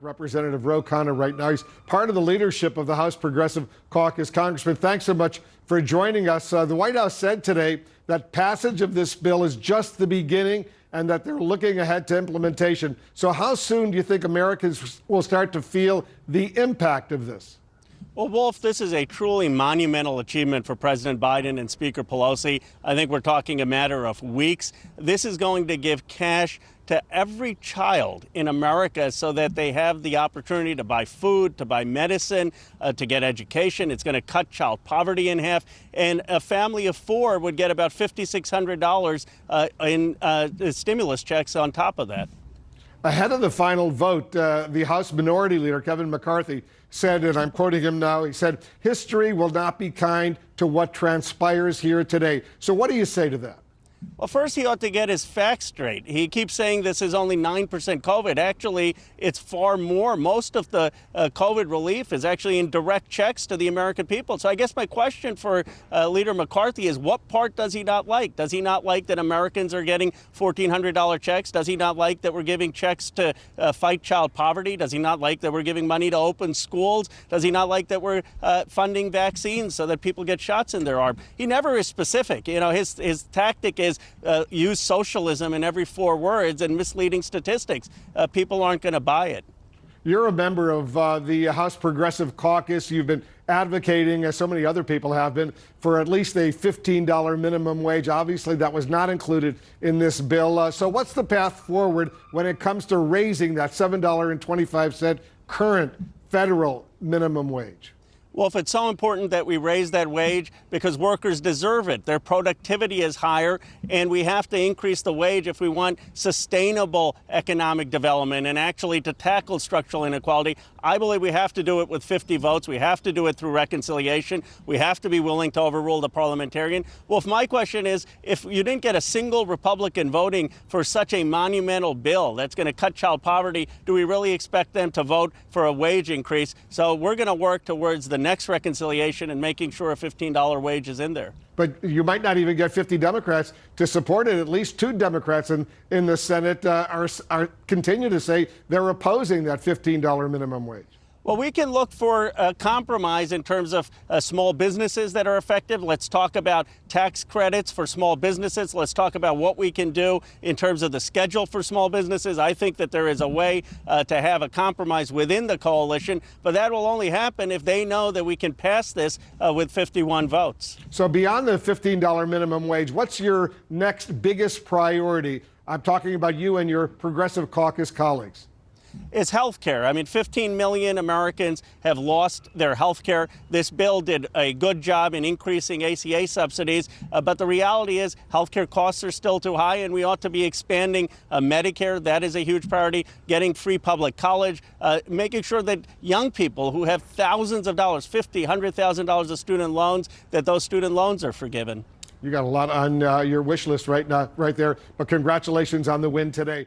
Representative Khanna right now. He's part of the leadership of the House Progressive Caucus. Congressman, thanks so much for joining us. The White House said today that passage of this bill is just the beginning and that they're looking ahead to implementation. So how soon do you think Americans will start to feel the impact of this? Well, Wolf, this is a truly monumental achievement for President Biden and Speaker Pelosi. I think we're talking a matter of weeks. This is going to give cash to every child in America so that they have the opportunity to buy food, to buy medicine, to get education. It's going to cut child poverty in half. And a family of four would get about $5,600 in stimulus checks on top of that. Ahead of the final vote, the House Minority Leader, Kevin McCarthy, said, and I'm quoting him now, he said, "History will not be kind to what transpires here today." So what do you say to that? Well, first, he ought to get his facts straight. He keeps saying this is only 9% COVID. Actually, it's far more. Most of the COVID relief is actually in direct checks to the American people. So I guess my question for Leader McCarthy is, what part does he not like? Does he not like that Americans are getting $1,400 checks? Does he not like that we're giving checks to fight child poverty? Does he not like that we're giving money to open schools? Does he not like that we're funding vaccines so that people get shots in their arm? He never is specific. You know, his tactic is use socialism in every four words and misleading statistics. People aren't going to buy it. You're a member of the House Progressive Caucus. You've been advocating, as so many other people have been, for at least a $15 minimum wage. Obviously, that was not included in this bill. So what's the path forward when it comes to raising that $7.25 current federal minimum wage? Well, if it's so important that we raise that wage because workers deserve it, their productivity is higher, and we have to increase the wage if we want sustainable economic development and actually to tackle structural inequality, I believe we have to do it with 50 votes. We have to do it through reconciliation. We have to be willing to overrule the parliamentarian. Well, if my question is, if you didn't get a single Republican voting for such a monumental bill that's going to cut child poverty, do we really expect them to vote for a wage increase? So we're going to work towards the next reconciliation and making sure a $15 wage is in there. But you might not even get 50 Democrats to support it. At least 2 Democrats in the Senate are continue to say they're opposing that $15 minimum wage. Well, we can look for a compromise in terms of small businesses that are effective. Let's talk about tax credits for small businesses. Let's talk about what we can do in terms of the schedule for small businesses. I think that there is a way to have a compromise within the coalition, but that will only happen if they know that we can pass this with 51 votes. So beyond the $15 minimum wage, what's your next biggest priority? I'm talking about you and your Progressive Caucus colleagues. Is health care. I mean, 15 million Americans have lost their health care. This bill did a good job in increasing ACA subsidies, but the reality is health care costs are still too high, and we ought to be expanding Medicare. That is a huge priority. Getting free public college, making sure that young people who have thousands of dollars, $50,000, $100,000 of student loans, that those student loans are forgiven. You got a lot on your wish list right now, right there, but congratulations on the win today.